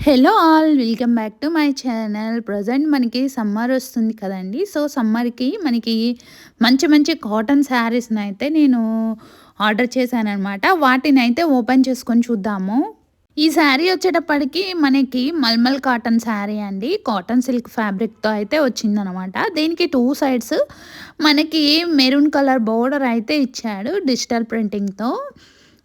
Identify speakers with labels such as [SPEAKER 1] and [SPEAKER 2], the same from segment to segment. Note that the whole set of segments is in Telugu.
[SPEAKER 1] Hello all welcome back to my channel. Present మనకి సమ్మర్ వస్తుంది కదండి. సో సమ్మర్కి మనకి మంచి మంచి కాటన్ శారీస్ని అయితే నేను ఆర్డర్ చేశానమాట. వాటిని అయితే ఓపెన్ చేసుకొని చూద్దాము. ఈ శారీ వచ్చేటప్పటికి మనకి మల్మల్ కాటన్ శారీ అండి. కాటన్ సిల్క్ ఫ్యాబ్రిక్తో అయితే వచ్చిందనమాట. దీనికి టూ సైడ్స్ మనకి మెరూన్ కలర్ బోర్డర్ అయితే ఇచ్చాడు డిజిటల్ ప్రింటింగ్తో.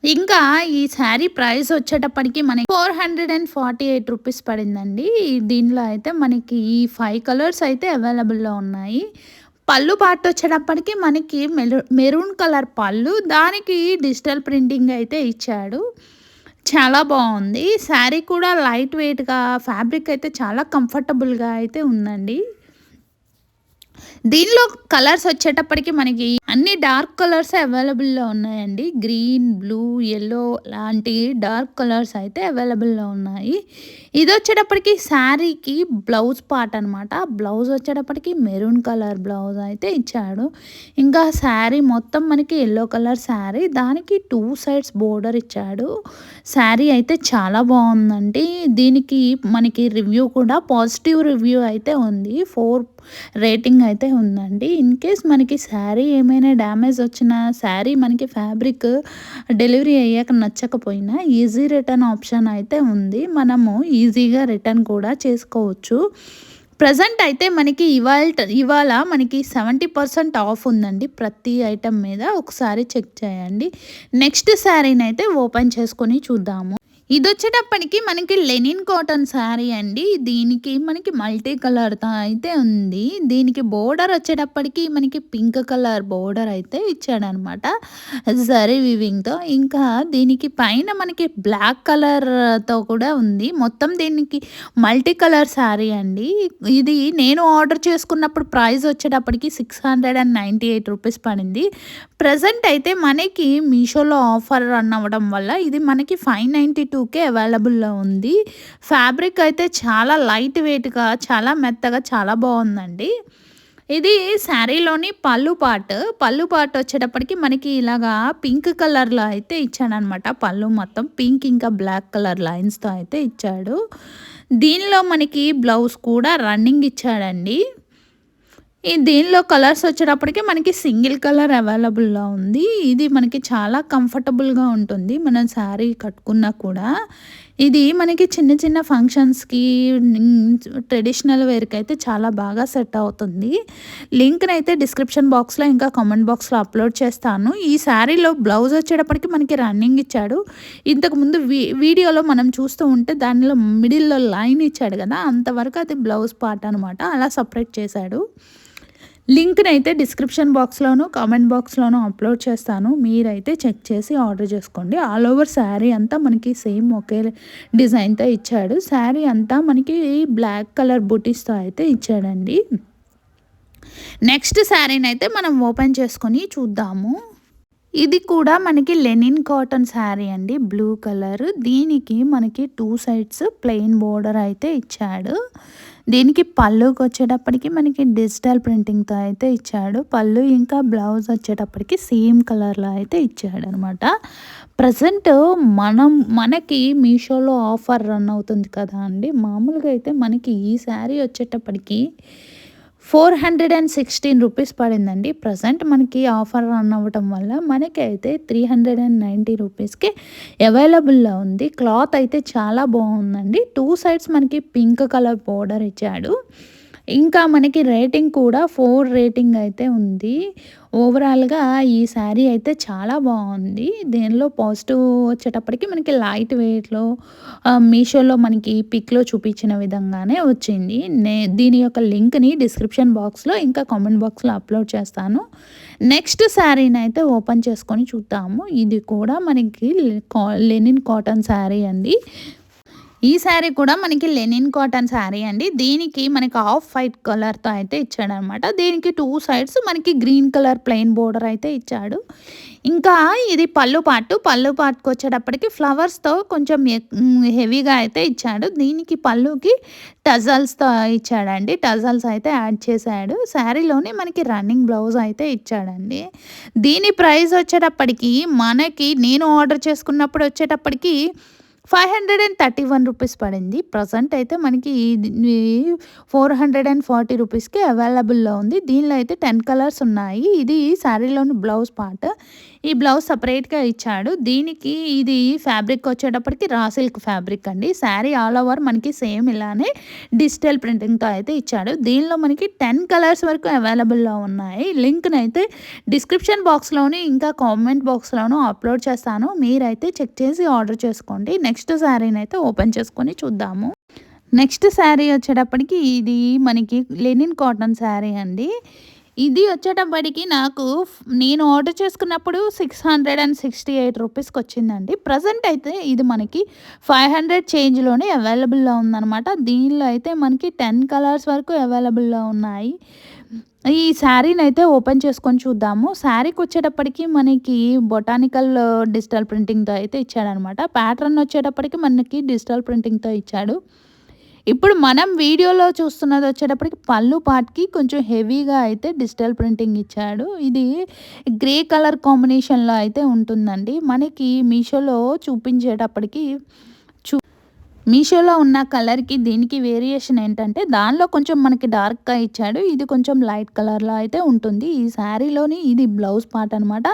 [SPEAKER 1] ఇంకా ఈ శారీ ప్రైస్ వచ్చేటప్పటికి మనకి 448 రూపీస్ పడిందండి. దీనిలో అయితే మనకి ఈ 5 కలర్స్ అయితే అవైలబుల్‌లో ఉన్నాయి. పళ్ళు పార్ట్ వచ్చేటప్పటికి మనకి మెరూన్ కలర్ పళ్ళు, దానికి డిజిటల్ ప్రింటింగ్ అయితే ఇచ్చాడు. చాలా బాగుంది. శారీ కూడా లైట్ వెయిట్‌గా, ఫ్యాబ్రిక్ అయితే చాలా కంఫర్టబుల్‌గా అయితే ఉందండి. దీనిలో కలర్స్ వచ్చేటప్పటికి మనకి అన్ని డార్క్ కలర్స్ అవైలబుల్‌లో ఉన్నాయండి. గ్రీన్, బ్లూ, యెల్లో లాంటి డార్క్ కలర్స్ అయితే అవైలబుల్‌లో ఉన్నాయి. ఇదొచ్చేటప్పటికి శారీకి బ్లౌజ్ పార్ట్ అనమాట. బ్లౌజ్ వచ్చేటప్పటికి మెరూన్ కలర్ బ్లౌజ్ అయితే ఇచ్చాడు. ఇంకా శారీ మొత్తం మనకి యెల్లో కలర్ శారీ, దానికి 2 సైడ్స్ బోర్డర్ ఇచ్చాడు. శారీ అయితే చాలా బాగుందండి. దీనికి మనకి రివ్యూ కూడా పాజిటివ్ రివ్యూ అయితే ఉంది. 4 రేటింగ్ అయితే ఉందండి. ఇన్ కేస్ మనకి శారీ ఏమైనా డ్యామేజ్ వచ్చినా, శారీ మనకి ఫ్యాబ్రిక్ డెలివరీ అయ్యాక నచ్చకపోయినా ఈజీ రిటర్న్ ఆప్షన్ అయితే ఉంది. మనము ఈజీగా రిటర్న్ కూడా చేసుకోవచ్చు. ప్రజెంట్ అయితే మనకి ఇవాళ మనకి 70% ఆఫ్ ఉందండి ప్రతి ఐటెం మీద. ఒకసారి చెక్ చేయండి. నెక్స్ట్ శారీని అయితే ఓపెన్ చేసుకొని చూద్దాము. ఇదొచ్చేటప్పటికి మనకి లెనిన్ కాటన్ శారీ అండి. దీనికి మనకి మల్టీ కలర్‌తో అయితే ఉంది. దీనికి బోర్డర్ వచ్చేటప్పటికి మనకి పింక్ కలర్ బోర్డర్ అయితే ఇచ్చాడనమాట. జరీ వీవింగ్‌తో. ఇంకా దీనికి పైన మనకి బ్లాక్ కలర్‌తో కూడా ఉంది. మొత్తం దీనికి మల్టీ కలర్ శారీ అండి. ఇది నేను ఆర్డర్ చేసుకున్నప్పుడు ప్రైస్ వచ్చేటప్పటికి 698 రూపీస్ పడింది. ప్రెజెంట్ అయితే మనకి మీషోలో ఆఫర్ రన్ అవ్వడం వల్ల ఇది మనకి 592కే అవైలబుల్‌లో ఉంది. ఫ్యాబ్రిక్ అయితే చాలా లైట్ వెయిట్‌గా, చాలా మెత్తగా, చాలా బాగుందండి. ఇది శారీలోని పళ్ళు పార్ట్ వచ్చేటప్పటికి మనకి ఇలాగా పింక్ కలర్‌లో అయితే ఇచ్చాడనమాట. పళ్ళు మొత్తం పింక్ ఇంకా బ్లాక్ కలర్ లైన్స్‌తో అయితే ఇచ్చాడు. దీనిలో మనకి బ్లౌజ్ కూడా రన్నింగ్ ఇచ్చాడండి. దీనిలో కలర్స్ వచ్చేటప్పటికి మనకి సింగిల్ కలర్ అవైలబుల్‌లో ఉంది. ఇది మనకి చాలా కంఫర్టబుల్‌గా ఉంటుంది. మనం శారీ కట్టుకున్నా కూడా. ఇది మనకి చిన్న చిన్న ఫంక్షన్స్‌కి, ట్రెడిషనల్ వేర్‌కి అయితే చాలా బాగా సెట్ అవుతుంది. లింక్‌నైతే డిస్క్రిప్షన్ బాక్స్‌లో ఇంకా కామెంట్ బాక్స్‌లో అప్లోడ్ చేస్తాను. ఈ శారీలో బ్లౌజ్ వచ్చేటప్పటికి మనకి రన్నింగ్ ఇచ్చాడు. ఇంతకుముందు వీడియోలో మనం చూస్తూ ఉంటే దానిలో మిడిల్‌లో లైన్ ఇచ్చాడు కదా! అంతవరకు అది బ్లౌజ్ పార్ట్ అనమాట. అలా సెపరేట్ చేశాడు. లింక్‌నైతే డిస్క్రిప్షన్ బాక్స్‌లోను, కామెంట్ బాక్స్‌లోను అప్లోడ్ చేస్తాను. మీరైతే చెక్ చేసి ఆర్డర్ చేసుకోండి. ఆల్ ఓవర్ శారీ అంతా మనకి సేమ్ ఒకే డిజైన్‌తో ఇచ్చాడు. శారీ అంతా మనకి బ్లాక్ కలర్ బూటీస్‌తో అయితే ఇచ్చాడండి. నెక్స్ట్ శారీనైతే మనం ఓపెన్ చేసుకొని చూద్దాము. ఇది కూడా మనకి లెనిన్ కాటన్ శారీ అండి. Blue colour. దీనికి మనకి 2 సైడ్స్ ప్లెయిన్ బోర్డర్ అయితే ఇచ్చాడు. దీనికి పళ్ళుకి వచ్చేటప్పటికి మనకి డిజిటల్ ప్రింటింగ్‌తో అయితే ఇచ్చాడు. పళ్ళు ఇంకా బ్లౌజ్ వచ్చేటప్పటికి సేమ్ కలర్‌లో అయితే ఇచ్చాడనమాట. ప్రజెంట్ మనకి మీషోలో ఆఫర్ రన్ అవుతుంది కదా అండి. మామూలుగా అయితే మనకి ఈ శారీ వచ్చేటప్పటికి 416 రూపీస్ పడిందండి. ప్రజెంట్ మనకి ఆఫర్ రన్ అవ్వటం వల్ల మనకైతే 390 రూపీస్‌కి అవైలబుల్‌లో ఉంది. క్లాత్ అయితే చాలా బాగుందండి. 2 సైడ్స్ మనకి పింక్ కలర్ బోర్డర్ ఇచ్చాడు. ఇంకా మనకి రేటింగ్ కూడా 4 రేటింగ్ అయితే ఉంది. ఓవరాల్‌గా ఈ శారీ అయితే చాలా బాగుంది. దీనిలో పాజిటివ్ వచ్చేటప్పటికి మనకి లైట్ వెయిట్‌లో మీషోలో మనకి పిక్‌లో చూపించిన విధంగానే వచ్చింది. దీని యొక్క లింక్‌ని డిస్క్రిప్షన్ బాక్స్‌లో ఇంకా కామెంట్ బాక్స్‌లో అప్లోడ్ చేస్తాను. నెక్స్ట్ శారీనైతే ఓపెన్ చేసుకొని చూద్దాము. ఇది కూడా మనకి లెనిన్ కాటన్ శారీ అండి. ఈ శారీ కూడా మనకి లెనిన్ కాటన్ శారీ అండి. దీనికి మనకి ఆఫ్ వైట్ కలర్‌తో అయితే ఇచ్చాడనమాట. దీనికి 2 సైడ్స్ మనకి గ్రీన్ కలర్ ప్లెయిన్ బోర్డర్ అయితే ఇచ్చాడు. ఇంకా ఇది పళ్ళు పార్ట్‌కి వచ్చేటప్పటికి ఫ్లవర్స్‌తో కొంచెం హెవీగా అయితే ఇచ్చాడు. దీనికి పళ్ళుకి టజల్స్‌తో ఇచ్చాడండి. టజల్స్ అయితే యాడ్ చేశాడు. శారీలోనే మనకి రన్నింగ్ బ్లౌజ్ అయితే ఇచ్చాడండి. దీని ప్రైస్ వచ్చేటప్పటికి మనకి నేను ఆర్డర్ చేసుకున్నప్పుడు వచ్చేటప్పటికి 531 పడింది. ప్రజెంట్ అయితే మనకి ఇది 440 రూపీస్‌కి అవైలబుల్‌లో ఉంది. దీనిలో అయితే 10 కలర్స్ ఉన్నాయి. ఇది శారీలోని బ్లౌజ్ పార్ట్. ఈ బ్లౌజ్ సెపరేట్‌గా ఇచ్చాడు. దీనికి ఇది ఫ్యాబ్రిక్ వచ్చేటప్పటికి రా సిల్క్ ఫ్యాబ్రిక్ అండి. శారీ ఆల్ ఓవర్ మనకి సేమ్ ఇలానే డిజిటల్ ప్రింటింగ్‌తో అయితే ఇచ్చాడు. దీనిలో మనకి 10 కలర్స్ వరకు అవైలబుల్‌లో ఉన్నాయి. లింక్‌నైతే డిస్క్రిప్షన్ బాక్స్‌లోని ఇంకా కామెంట్ బాక్స్‌లోనూ అప్లోడ్ చేస్తాను. మీరైతే చెక్ చేసి ఆర్డర్ చేసుకోండి. నెక్స్ట్ శారీనైతే ఓపెన్ చేసుకొని చూద్దాము. నెక్స్ట్ శారీ వచ్చేటప్పటికి ఇది మనకి లెనిన్ కాటన్ శారీ అండి. ఇది వచ్చేటప్పటికి నేను ఆర్డర్ చేసుకున్నప్పుడు 668 రూపీస్కి వచ్చిందండి. ప్రజెంట్ అయితే ఇది మనకి 500 చేంజ్లోనే అవైలబుల్లో ఉందన్నమాట. దీనిలో అయితే మనకి 10 కలర్స్ వరకు అవైలబుల్లో ఉన్నాయి. ఈ శారీని అయితే ఓపెన్ చేసుకొని చూద్దాము. శారీకి వచ్చేటప్పటికి మనకి బొటానికల్ డిజిటల్ ప్రింటింగ్తో అయితే ఇచ్చాడనమాట. ప్యాటర్న్ వచ్చేటప్పటికి మనకి డిజిటల్ ప్రింటింగ్తో ఇచ్చాడు. ఇప్పుడు మనం వీడియోలో చూస్తున్నది వచ్చేటప్పటికి పళ్ళు పార్ట్‌కి కొంచెం హెవీగా అయితే డిజిటల్ ప్రింటింగ్ ఇచ్చాడు. ఇది గ్రే కలర్ కాంబినేషన్‌లో అయితే ఉంటుందండి. మనకి మీషోలో చూపించేటప్పటికి మీషోలో ఉన్న కలర్‌కి దీనికి వేరియేషన్ ఏంటంటే దానిలో కొంచెం మనకి డార్క్‌గా ఇచ్చాడు. ఇది కొంచెం లైట్ కలర్‌లో అయితే ఉంటుంది. ఈ శారీలోని ఇది బ్లౌజ్ పార్ట్ అనమాట.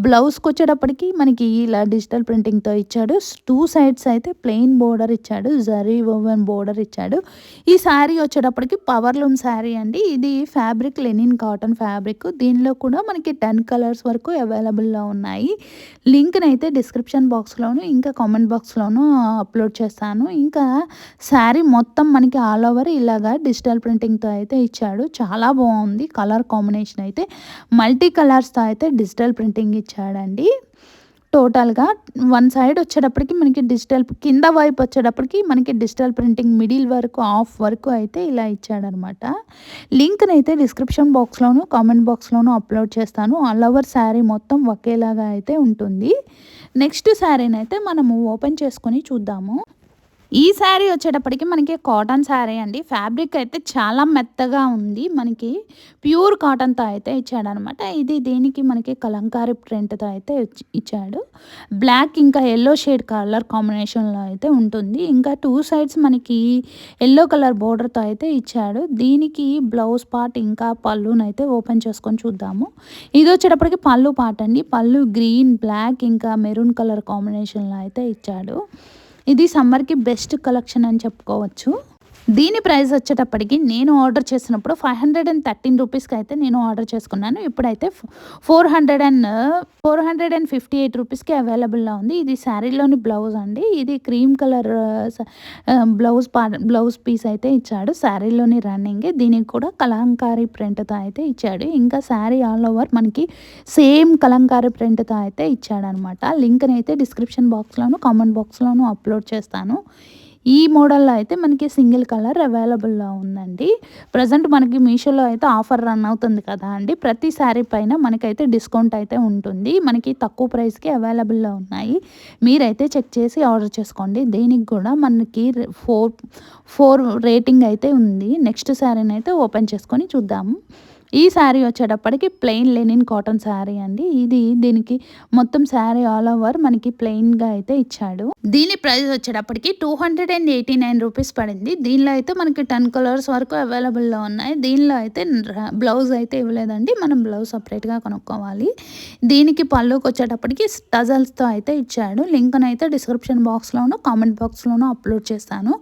[SPEAKER 1] బ్లౌజ్‌కొచ్చేటప్పటికి మనకి ఇలా డిజిటల్ ప్రింటింగ్‌తో ఇచ్చాడు. 2 సైడ్స్ అయితే ప్లెయిన్ బోర్డర్ ఇచ్చాడు. జరీ ఓవెన్ బోర్డర్ ఇచ్చాడు. ఈ శారీ వచ్చేటప్పటికి పవర్లూమ్ శారీ అండి. ఇది ఫ్యాబ్రిక్ లెనిన్ కాటన్ ఫ్యాబ్రిక్. దీనిలో కూడా మనకి 10 కలర్స్ వరకు అవైలబుల్‌లో ఉన్నాయి. లింక్‌నైతే డిస్క్రిప్షన్ బాక్స్‌లోను ఇంకా కామెంట్ బాక్స్‌లోను అప్లోడ్ చేస్తాను. ఇంకా శారీ మొత్తం మనకి ఆల్ ఓవర్ ఇలాగా డిజిటల్ ప్రింటింగ్‌తో అయితే ఇచ్చాడు. చాలా బాగుంది. కలర్ కాంబినేషన్ అయితే మల్టీ కలర్స్‌తో అయితే డిజిటల్ ప్రింటింగ్ ఇచ్చాడండి. టోటల్‌గా వన్ సైడ్ వచ్చేటప్పటికి మనకి డిజిటల్ కింద వైపు వచ్చేటప్పటికి మనకి డిజిటల్ ప్రింటింగ్ మిడిల్ వరకు హాఫ్ వరకు అయితే ఇలా ఇచ్చాడనమాట. లింక్‌నైతే డిస్క్రిప్షన్ బాక్స్‌లోను కామెంట్ బాక్స్‌లోను అప్లోడ్ చేస్తాను. ఆల్ ఓవర్ శారీ మొత్తం ఒకేలాగా అయితే ఉంటుంది. నెక్స్ట్ శారీనైతే మనము ఓపెన్ చేసుకొని చూద్దాము. ఈ శారీ వచ్చేటప్పటికి మనకి కాటన్ శారీ అండి. ఫ్యాబ్రిక్ అయితే చాలా మెత్తగా ఉంది. మనకి ప్యూర్ కాటన్‌తో అయితే ఇచ్చాడనమాట. దీనికి మనకి కలంకారీ ప్రింట్‌తో అయితే ఇచ్చాడు. బ్లాక్ ఇంకా యెల్లో షేడ్ కలర్ కాంబినేషన్‌లో అయితే ఉంటుంది. ఇంకా 2 సైడ్స్ మనకి యెల్లో కలర్ బోర్డర్‌తో అయితే ఇచ్చాడు. దీనికి బ్లౌజ్ పార్ట్ ఇంకా పళ్ళునైతే ఓపెన్ చేసుకొని చూద్దాము. ఇది వచ్చేటప్పటికి పళ్ళు పార్ట్ అండి. పళ్ళు గ్రీన్, బ్లాక్ ఇంకా మెరూన్ కలర్ కాంబినేషన్‌లో అయితే ఇచ్చాడు. ఇది సమ్మర్‌కి బెస్ట్ కలెక్షన్ అని చెప్పుకోవచ్చు. దీని ప్రైస్ వచ్చేటప్పటికి నేను ఆర్డర్ చేసినప్పుడు 513 రూపీస్‌కి అయితే నేను ఆర్డర్ చేసుకున్నాను. ఇప్పుడైతే 458 రూపీస్‌కి అవైలబుల్‌లో ఉంది. ఇది శారీలోని బ్లౌజ్ అండి. ఇది క్రీమ్ కలర్ బ్లౌజ్ పీస్ అయితే ఇచ్చాడు. శారీలోని రన్నింగ్. దీనికి కూడా కలంకారీ ప్రింట్‌తో అయితే ఇచ్చాడు. ఇంకా శారీ ఆల్ ఓవర్ మనకి సేమ్ కలంకారీ ప్రింట్‌తో అయితే ఇచ్చాడనమాట. లింక్‌ని అయితే డిస్క్రిప్షన్ బాక్స్‌లోను కామెంట్ బాక్స్‌లోను అప్లోడ్ చేస్తాను. ఈ మోడల్‌లో అయితే మనకి సింగిల్ కలర్ అవైలబుల్‌లో ఉందండి. ప్రజెంట్ మనకి మీషోలో అయితే ఆఫర్ రన్ అవుతుంది కదా అండి. ప్రతి శారీ పైన మనకైతే డిస్కౌంట్ అయితే ఉంటుంది. మనకి తక్కువ ప్రైస్‌కి అవైలబుల్‌లో ఉన్నాయి. మీరైతే చెక్ చేసి ఆర్డర్ చేసుకోండి. దీనికి కూడా మనకి 4 రేటింగ్ అయితే ఉంది. నెక్స్ట్ శారీనైతే ఓపెన్ చేసుకొని చూద్దాము. ఈ శారీ వచ్చేటప్పటికి ప్లెయిన్ లెనిన్ కాటన్ శారీ అండి. దీనికి మొత్తం శారీ ఆల్ ఓవర్ మనకి ప్లెయిన్‌గా అయితే ఇచ్చాడు. దీని ప్రైస్ వచ్చేటప్పటికి 289 రూపీస్ పడింది. దీనిలో అయితే మనకి 10 కలర్స్ వరకు అవైలబుల్‌లో ఉన్నాయి. దీనిలో అయితే బ్లౌజ్ అయితే ఇవ్వలేదండి. మనం బ్లౌజ్ సపరేట్‌గా కొనుక్కోవాలి. దీనికి పళ్ళుకి వచ్చేటప్పటికి టజల్స్‌తో అయితే ఇచ్చాడు. లింక్‌నైతే డిస్క్రిప్షన్ బాక్స్‌లోను కామెంట్ బాక్స్‌లోను అప్లోడ్ చేస్తాను.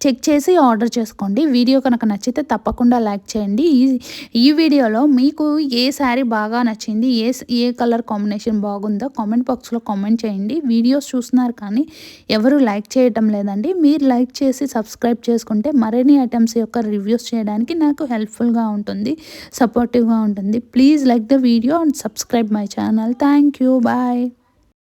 [SPEAKER 1] చెక్ చేసి ఆర్డర్ చేసుకోండి. వీడియో కనుక నచ్చితే తప్పకుండా లైక్ చేయండి. ఈ వీడియోలో మీకు ఏ శారీ బాగా నచ్చింది, ఏ కలర్ కాంబినేషన్ బాగుందో కామెంట్ బాక్స్‌లో కామెంట్ చేయండి. వీడియోస్ చూస్తున్నారు కానీ ఎవరు లైక్ చేయటం లేదండి. మీరు లైక్ చేసి సబ్స్క్రైబ్ చేసుకుంటే మరిన్ని ఐటమ్స్ యొక్క రివ్యూస్ చేయడానికి నాకు హెల్ప్ఫుల్‌గా ఉంటుంది, సపోర్టివ్‌గా ఉంటుంది. Please like the video and subscribe my channel. Thank you. Bye.